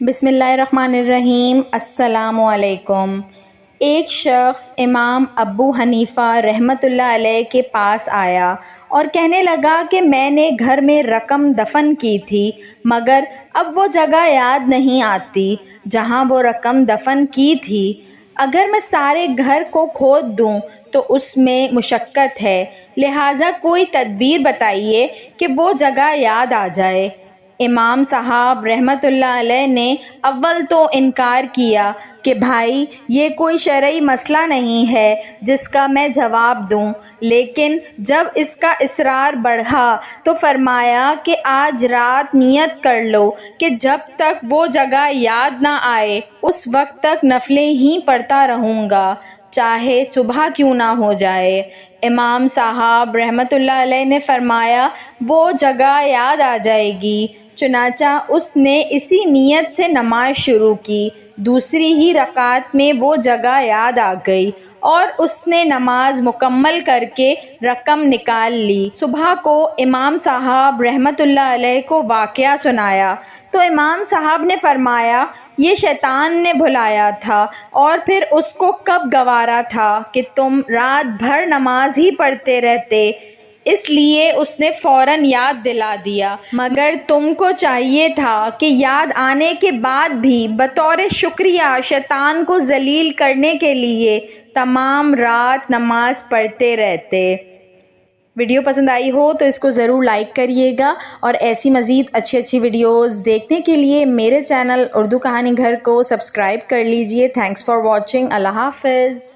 بسم اللہ الرحمن الرحیم۔ السلام علیکم۔ ایک شخص امام ابو حنیفہ رحمۃ اللہ علیہ کے پاس آیا اور کہنے لگا کہ میں نے گھر میں رقم دفن کی تھی مگر اب وہ جگہ یاد نہیں آتی جہاں وہ رقم دفن کی تھی۔ اگر میں سارے گھر کو کھود دوں تو اس میں مشقت ہے، لہٰذا کوئی تدبیر بتائیے کہ وہ جگہ یاد آ جائے۔ امام صاحب رحمۃ اللہ علیہ نے اول تو انکار کیا کہ بھائی یہ کوئی شرعی مسئلہ نہیں ہے جس کا میں جواب دوں، لیکن جب اس کا اصرار بڑھا تو فرمایا کہ آج رات نیت کر لو کہ جب تک وہ جگہ یاد نہ آئے اس وقت تک نفلیں ہی پڑھتا رہوں گا، چاہے صبح کیوں نہ ہو جائے۔ امام صاحب رحمۃ اللہ علیہ نے فرمایا وہ جگہ یاد آ جائے گی۔ چنانچہ اس نے اسی نیت سے نماز شروع کی۔ دوسری ہی رکعت میں وہ جگہ یاد آ گئی اور اس نے نماز مکمل کر کے رقم نکال لی۔ صبح کو امام صاحب رحمۃ اللہ علیہ کو واقعہ سنایا تو امام صاحب نے فرمایا یہ شیطان نے بھلایا تھا، اور پھر اس کو کب گوارا تھا کہ تم رات بھر نماز ہی پڑھتے رہتے، اس لیے اس نے فوراً یاد دلا دیا، مگر تم کو چاہیے تھا کہ یاد آنے کے بعد بھی بطور شکریہ شیطان کو ذلیل کرنے کے لیے تمام رات نماز پڑھتے رہتے۔ ویڈیو پسند آئی ہو تو اس کو ضرور لائک کریے گا، اور ایسی مزید اچھی ویڈیوز دیکھنے کے لیے میرے چینل اردو کہانی گھر کو سبسکرائب کر لیجئے۔ Thanks for watching. اللہ حافظ۔